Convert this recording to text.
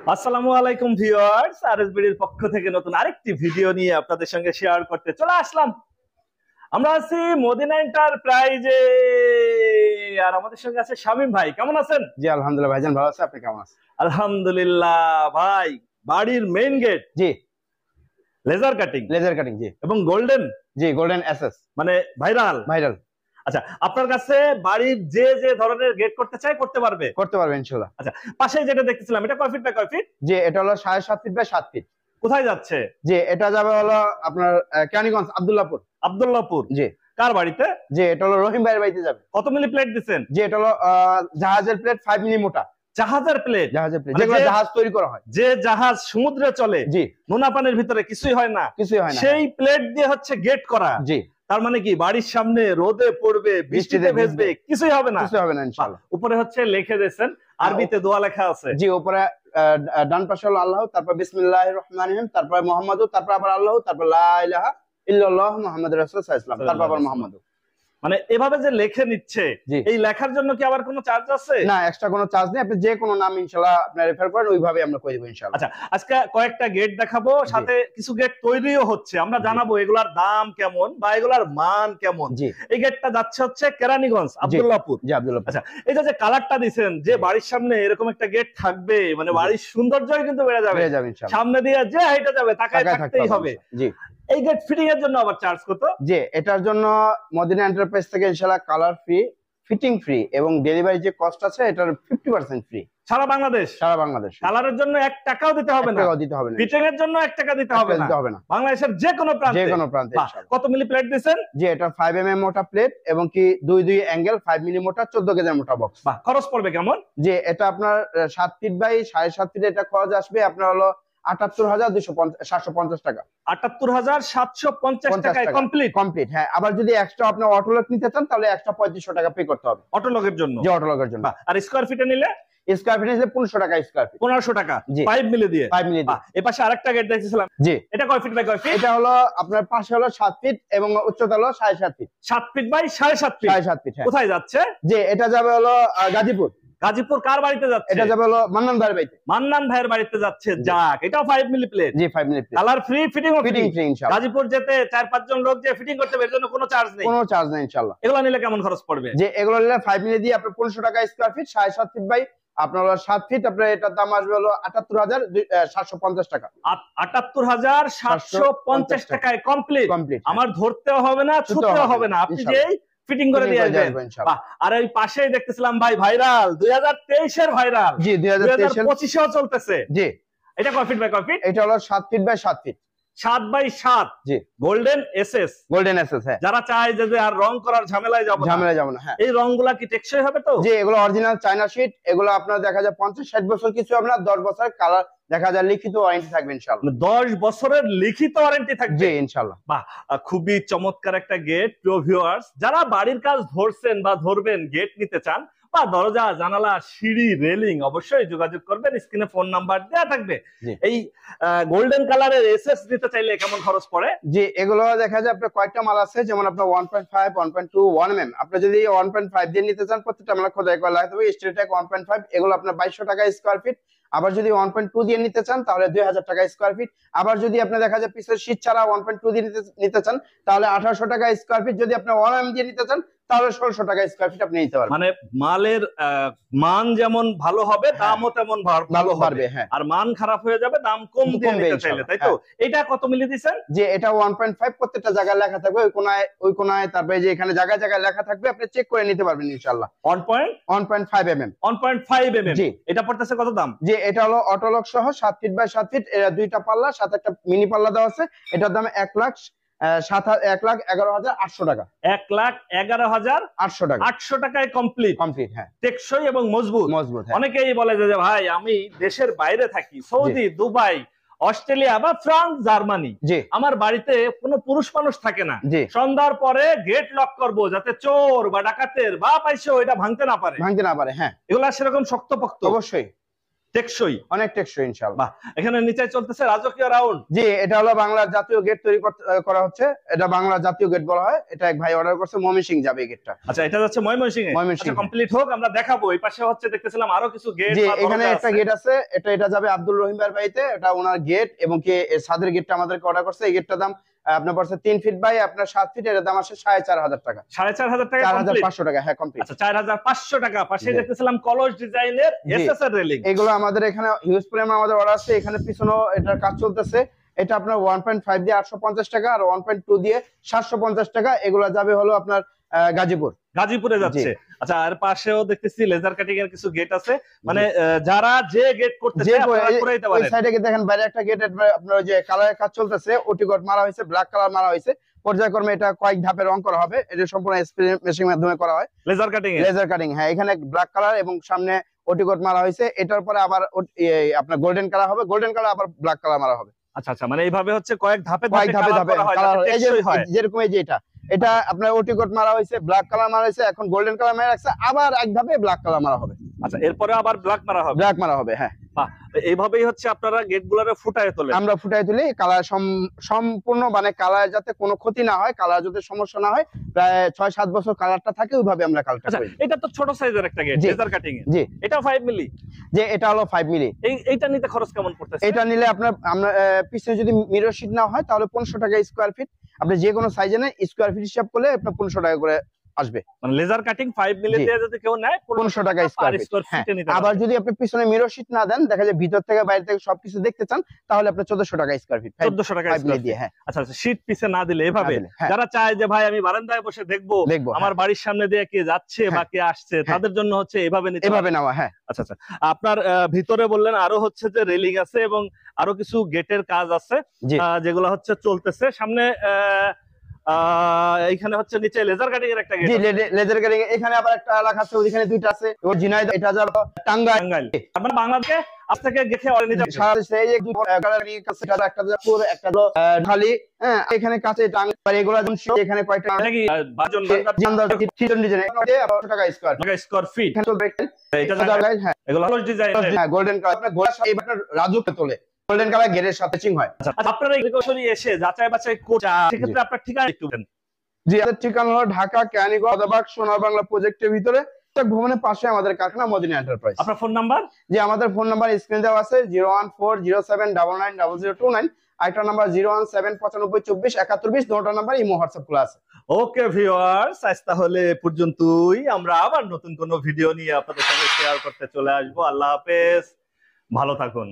আসসালামু আলাইকুম ভিউয়ার্স, আরএসবিডির পক্ষ থেকে নতুন আরেকটি ভিডিও নিয়ে আপনাদের সঙ্গে শেয়ার করতে চলে আসলাম। আমরা আছি মদিনা এন্টারপ্রাইজে, আর আমাদের সঙ্গে আছে শামীম ভাই। কেমন আছেন? জি আলহামদুলিল্লাহ ভাইজান, ভালো আছে। আপনি কেমন আছেন? আলহামদুলিল্লাহ ভাই। বাড়ির মেইন গেট জি লেজার কাটিং, লেজার কাটিং। জি এবং গোল্ডেন, জি গোল্ডেন এসএস মানে ভাইরাল। ভাইরাল। আচ্ছা, আপনার কাছে বাড়ির যে যে ধরনের গেট করতে চাই করতে পারবে? করতে পারবে ইনশাআল্লাহ। আচ্ছা, পাশে যেটা দেখতেছিলাম, এটা কয় ফিট বাই কয় ফিট? জি এটা হলো 7.5 ফিট বাই 7 ফিট। কোথায় যাচ্ছে? জি এটা যাবে হলো আপনার কেরানীগঞ্জ আব্দুল্লাহপুর। আব্দুল্লাহপুর। জি কার বাড়িতে? জি এটা হলো রহিম ভাইয়ের বাড়িতে যাবে। কত মিলি প্লেট দিচ্ছেন? জি এটা হলো জাহাজের প্লেট 5 মিলি মোটা। জাহাজের প্লেট? জাহাজের প্লেট মানে যেগুলো জাহাজ তৈরি করা হয়। যে জাহাজ সমুদ্রে চলে, জি নোনা পানির ভিতরে কিছুই হয় না, কিছুই হয় না, সেই প্লেট দিয়ে হচ্ছে গেট করা। জি তার মানে কি বাড়ির সামনে রোদে পড়বে, বৃষ্টিতে ভেজবে, কিছুই হবে না? কিছুই হবে না ইনশাআল্লাহ। উপরে হচ্ছে লিখে দিয়েছেন, আরবিতে দোয়া লেখা আছে। জি উপরে ডান পাশে হলো আল্লাহ, তারপর বিসমিল্লাহির রহমানির রহিম, তারপর মুহাম্মাদু, তারপর আবার আল্লাহ, তারপর লা ইলাহা ইল্লাল্লাহ মুহাম্মাদুর রাসূলুল্লাহ সাল্লাল্লাহু আলাইহি ওয়াসাল্লাম, তারপর আবার মুহাম্মাদু। মানে এভাবে যে লেখে নিচ্ছে, জি। এই লেখার জন্য কি আবার কোনো চার্জ আছে? না, এক্সট্রা কোনো চার্জ নেই। আপনি যে কোনো নাম ইনশাআল্লাহ আপনি রেফার করেন, ওইভাবে আমরা করে দেব ইনশাআল্লাহ। আচ্ছা, আজকে কয়েকটা গেট দেখাবো, সাথে কিছু গেট তৈরিও হচ্ছে। আমরা জানাবো এগুলার দাম কেমন বা এগুলার মান কেমন। জি এই গেটটা যাচ্ছে হচ্ছে কেরানীগঞ্জ আব্দুল্লাহপুর। জি আব্দুল্লাহপুর। আচ্ছা, এই যে কালারটা দিবেন, যে বাড়ির সামনে এরকম একটা গেট থাকবে, মানে বাড়ির সৌন্দর্যই কিন্তু বেড়ে যাবে। ইনশাআল্লাহ। সামনে দিয়ে যে হাইটা যাবে তাকায় থাকতেই হবে। জি। এই গেট ফিটিং এর জন্য আবার চার্জ কত? জি এটার জন্য মদিনা এন্টারপ্রাইজ থেকে ইনশাআল্লাহ কালার ফ্রি, ফিটিং ফ্রি এবং ডেলিভারি যে কস্ট আছে এটার 50% ফ্রি সারা বাংলাদেশ। সারা বাংলাদেশ। কালারের জন্য 1 টাকাও দিতে হবে না, দিতে হবে না। ফিটিং এর জন্য 1 টাকা দিতে হবে না, বাংলাদেশের যে কোনো প্রান্তে, যে কোনো প্রান্তে ইনশাআল্লাহ। কত মিলি প্লেট দিবেন? জি এটা 5 mm মোটা প্লেট এবং কি 2 অ্যাঙ্গেল 5 মিলি মোটা 14 কেজি মোটা বক্স। বাহ, খরচ পড়বে কেমন? জি এটা আপনার 7 ফিট বাই 7.5 ফিট, এটা খরচ আসবে আপনার হলো 78250 টাকা। 78750 টাকায় কমপ্লিট? কমপ্লিট, হ্যাঁ। আবার যদি এক্সট্রা আপনি অটোলক নিতে চান তাহলে এক্সট্রা 3500 টাকা পে করতে হবে অটোলকের জন্য। জি অটোলকের জন্য। আর স্কয়ার ফিটে নিলে? স্কয়ার ফিট নিলে 1500 টাকা স্কয়ার ফিট। 1500 টাকা 5 মিলি দিয়ে। এই পাশে আরেকটা গেট দেখতেছিলাম। জি এটা কয় ফিট বাই কয় ফিট? এটা হলো আপনার পাশে হলো 7 ফিট এবং উচ্চতা হলো 7.5 feet. 7 feet by 7.5 feet. 7.5 feet, হ্যাঁ। কোথায় যাচ্ছে? জি এটা যাবে হলো গাজীপুর। গাজীপুর কার বাড়িতে যাচ্ছে? এটা যাবে হলো মান্নান ভাইয়ের বাড়িতে। মান্নান ভাইয়ের বাড়িতে যাচ্ছে। যাক, এটাও 5 মিলি প্লেট। জি 5 milli plate. Colour free, fitting free ইনশাআল্লাহ। গাজীপুর যেতে 4-5 জন লোক যে ফিটিং করতে হবে, এর জন্য কোনো চার্জ নেই? কোনো চার্জ নেই ইনশাআল্লাহ। এগুলো নিলে কেমন খরচ পড়বে? যে এগুলো নিলে 5 মিলি দিয়ে আপনি 1500 টাকা স্কয়ার ফিট, 7.5 ফিট বাই আপনার হলো 7 ফিট, আপনার এটার দাম আসবে হলো 78750 টাকা। 78750 টাকায় কমপ্লিট। আমার ধরতেও হবে না, ছুতেও হবে না, আপনি যেই ফিটিং করে দিয়ে আসবেন। আর এই পাশেই দেখতেছিলাম ভাই ভাইরাল, 2023 এর ভাইরাল। জি 2025 এও চলতেছে। জি এটা কয় ফিট বাই কয় ফিট? এটা হলো 7 ফিট বাই 7 ফিট। 7 বাই 7। জি গোল্ডেন এসএস। গোল্ডেন এসএস, হ্যাঁ। যারা চায় যে আর রং করার ঝামেলায় যাব না, হ্যাঁ। এই রংগুলা কি টেকসই হবে তো? জি এগুলো অরিজিনাল চায়না শীট। এগুলো আপনার দেখা যায় 50-60 বছর কিছু হবে না, 10 বছর কালার দেখা যায় লিখিত ওয়ারেন্টি থাকবে ইনশাআল্লাহ। 10 বছরের লিখিত ওয়ারেন্টি থাকবে? জি ইনশাআল্লাহ। বাহ, খুবই চমৎকার একটা গেট। প্রিয় ভিউয়ার্স, যারা বাড়ির কাজ ধরছেন বা ধরবেন, গেট নিতে চান বা দরজা জানালা সিঁড়ি রেলিং, অবশ্যই যোগাযোগ করবেন, স্ক্রিনে ফোন নাম্বার দেয়া থাকবে। এই গোল্ডেন কালারের এসএস দিতে চাইলে কেমন খরচ পড়ে? জি এগুলো দেখা যায় আপনার কয়েকটা মাল আছে, যেমন আপনার 1.5, 1.2, 1 mm। আপনি যদি 1.5 দিয়ে নিতে চান, প্রত্যেকটা মাল খোদাই করা লাগবে। স্টিলটেক 1.5 এগুলো আপনার 2200 টাকা স্কয়ার ফিট। আবার যদি 1.2 দিয়ে নিতে চান তাহলে 2000 টাকা স্কয়ার ফিট। আবার যদি আপনি দেখা যায় পিছের শীট ছাড়া 1.2 দিয়ে নিতে চান তাহলে 1800 টাকা স্কয়ার ফিট। যদি আপনি 1 mm দিয়ে নিতে চান তাহলে 1600 টাকা স্কয়ার ফিট আপনি নিতে পারবেন। মানে মালের মান যেমন ভালো হবে, দামও তেমন ভালো হবে, হ্যাঁ। আর মান খারাপ হয়ে যাবে, দাম কম দিয়ে নিতে চাইলে, তাই তো? এটা কত মিলি দিবেন? যে এটা 1.5, প্রত্যেকটা জায়গায় লেখা থাকবে, ওই কোনায় তারপরে যে এখানে জায়গায় জায়গায় লেখা থাকবে, আপনি চেক করে নিতে পারবেন ইনশাআল্লাহ। 1.5 mm। 1.5 mm। জি এটা পড়তেছে কত দাম? যে এটা হলো অটোলক সহ 7 ফিট বাই 7 ফিট, এর দুইটা পাল্লা, সাথে একটা মিনি পাল্লা দেওয়া আছে। এটার দাম 1,11,800 টাকা। 1,11,800 টাকা। 800 টাকায় কমপ্লিট, হ্যাঁ। টেকসই এবং মজবুত। হ্যাঁ। অনেকেই বলে যে ভাই আমি দেশের বাইরে থাকি, সৌদি, দুবাই, অস্ট্রেলিয়া বা ফ্রান্স, জার্মানি, আমার বাড়িতে কোনো পুরুষ মানুষ থাকে না, সন্ধ্যার পরে গেট লক করবো যাতে চোর বা ডাকাতের বা পাইছো এটা ভাঙতে না পারে। হ্যাঁ। এগুলা সেরকম শক্তপোক্ত? অবশ্যই। টেকসই, অনেক টেকসই ইনশাআল্লাহ। বাহ। এখানে নিচে চলতেছে রাজকীয় রাউন্ড। জি, এটা হলো বাংলার জাতীয় গেট তৈরি করা হচ্ছে। এটা বাংলার জাতীয় গেট বলা হয়। এটা এক ভাই অর্ডার করছে, ময়মনসিংহ যাবে এই গেটটা। আচ্ছা, এটা যাচ্ছে ময়মনসিংহে। আচ্ছা, ময়মনসিংহ কমপ্লিট হোক, আমরা দেখাবো। এই পাশে হচ্ছে দেখতেছিলাম আরো কিছু গেট জি, বা এখানে দরজা একটা আছে। গেট আছে। এটা যাবে আব্দুল রহিম ভাইয়ের বাড়িতে। এটা ওনার গেট, এবং কি ছাদের গেটটা আমাদেরকে অর্ডার করছে। এই গেটটার দাম আপনার পড়ছে 3 ফিট বাই আপনার 7 ফিট। এর দাম আসে 4500 টাকা। 4500 টাকা কমপ্লিট। 4500 টাকা, হ্যাঁ কমপ্লিট। আচ্ছা, 4500 টাকা। পাশে জি। দেখতেছিলাম কলস ডিজাইনের জি। SSR railing. এগুলো আমাদের এখানে হিউজ পরিমাণ আমাদের অর্ডার আছে। এখানে পিছনেও এটার কাজ চলতেছে। এটা আপনার 1.5 দিয়ে 850 টাকা, আর 1.2 দিয়ে 750 টাকা। এগুলো যাবে হলো আপনার গাজীপুর। গাজীপুরে যাচ্ছে। আচ্ছা, আর পাশেও দেখতেছি লেজার কাটিং এর কিছু গেট আছে। মানে যারা যে গেট করতে চায় আপনারা করে দিতে ওই পারেন। সাইডে দেখেন বাইরে একটা গেট, আপনার ওই যে কালারের কাজ চলতেছে, ওটি কোট মারা হয়েছে, ব্ল্যাক কালার মারা হয়েছে। পর্যায়ক্রমে এটা কয়েক ধাপে রং করা হবে। এটা সম্পূর্ণ স্প্রে মেশিনের মাধ্যমে করা হয়, লেজার কাটিং এ। লেজার কাটিং, হ্যাঁ। এখানে ব্ল্যাক কালার এবং সামনে ওটি কোট মারা হয়েছে। এটার পরে আবার আপনার গোল্ডেন কালার হবে, গোল্ডেন কালার আবার ব্ল্যাক কালার মারা হবে। আচ্ছা আচ্ছা, মানে এইভাবে হচ্ছে কয়েক ধাপে কয়েক ধাপে ধাপে করা হয়, কালার, যাতে এই যে টেকসই হয়। যেরকম এই যে এটা আপনার ওটি কোট মারা হয়েছে, ব্ল্যাক কালার মারা হয়েছে, এখন গোল্ডেন কালার মারা রাখছে, আবার এক ধাপে ব্ল্যাক কালার মারা হবে। আচ্ছা, এরপরে আবার ব্ল্যাক মারা হবে। ব্ল্যাক মারা হবে, হ্যাঁ। বাহ, এইভাবেই হচ্ছে আপনারা গেট গুলারে ফুটায় তোলেন। আমরা ফুটাই তুলি কালার সম্পূর্ণ, মানে কালার যাতে কোনো ক্ষতি না হয়, কালার যাতে সমস্যা না হয়, প্রায় 6-7 বছর কালারটা থাকে, ওইভাবে আমরা কালারটা আচ্ছা, করি। এটা তো ছোট সাইজের একটা গেট, জি। লেজার কাটিং এ। জি, এটা 5 মিলি। যে এটা হলো 5 মিলি। এইটা নিতে খরচ কেমন পড়তেছে? এটা নিলে আপনার আমরা পিছনে যদি মিরর শীট না হয় তাহলে 1500 টাকা স্কয়ার ফিট। আপনি যে কোনো সাইজে নেন, স্কয়ার ফিট হিসাব করলে আপনার 1500 টাকা করে আসবে। মানে লেজার কাটিং 5 মিলি জি। দিয়ে যদি কেউ নেয় 1500 টাকা স্কয়ার ফিট। হ্যাঁ। ফিটে নিতে আবার পারবে। যদি আপনি পিছনে মিরর শীট না দেন, দেখা যায় ভিতর থেকে বাইরে থেকে সবকিছু দেখতে চান, তাহলে আপনি 1400 টাকা স্কয়ার ফিট। 1400 টাকা 5 মিলি দিয়ে, হ্যাঁ। আচ্ছা আচ্ছা, শীট পিছে না দিলে এভাবে না দিলে, হ্যাঁ। যারা চায় যে ভাই আমি বারান্দায় বসে দেখবো দেখবো, আমার বাড়ির সামনে দিয়ে কে যাচ্ছে বা কে আসছে, তাদের জন্য হচ্ছে এভাবে নিতে এভাবে পারবে। নেওয়া, হ্যাঁ। আচ্ছা আচ্ছা, আপনার ভিতরে বললেন আরো হচ্ছে যে রেলিং আছে এবং আরো কিছু গেটের কাজ আছে, জি। যেগুলো হচ্ছে চলতেছে সামনে। এইখানে হচ্ছে নিচে লেজার কাটিং এর একটা জি, গেট। Laser cutting. এখানে আবার একটা এলাকা আছে, ওইখানে দুইটা আছে। ওর ঝিনাইদহ, এটা যাবে টাঙ্গাইল। টাঙ্গাইল। আপনার বাংলাদেশে আজ থেকে গেটে অর্ডার নিতে সারা দেশে এই যে গ্যালারি কাছে একটা যাপুর, একটা হলো ঢালি, হ্যাঁ। এখানে কাছে টাঙ্গাইল, এগুলা এখানে কয়টা নাকি বাজন টাকা স্কয়ার স্কয়ার ফিট। এখানে তো দেখেন এটা হ্যাঁ, এগুলো হলো ডিজাইন। হ্যাঁ, গোল্ডেন কালার। আপনার গোলার সাথে আপনার রাজুকে তোলে, গোল্ডেন কালার গেরের সাথে চিং হয়। আচ্ছা, আপনারা সরাসরি এসে যাচাই বাছাই করতে, সেক্ষেত্রে আপনার ঠিকানা একটু দেন। জি, আমাদের ঠিকানা হলো ঢাকা কেরানীগঞ্জ সোনার বাংলা প্রজেক্টের ভিতরে, ভবনের পাশে আমাদের কারখানা মদিনা এন্টারপ্রাইজ। আপনার ফোন নাম্বার? যে আমাদের ফোন নাম্বার স্ক্রিনে দেওয়া আছে 01407990029। আরেকটা নাম্বার 01795247120। দুটো নাম্বার ইমো হোয়াটসঅ্যাপ খোলা আছে। ওকে ভিউয়ার্স, আজ তাহলে এ পর্যন্তই। আমরা আবার নতুন কোনো ভিডিও নিয়ে আপনাদের সঙ্গে শেয়ার করতে চলে আসবো। আল্লাহ হাফেজ, ভালো থাকুন।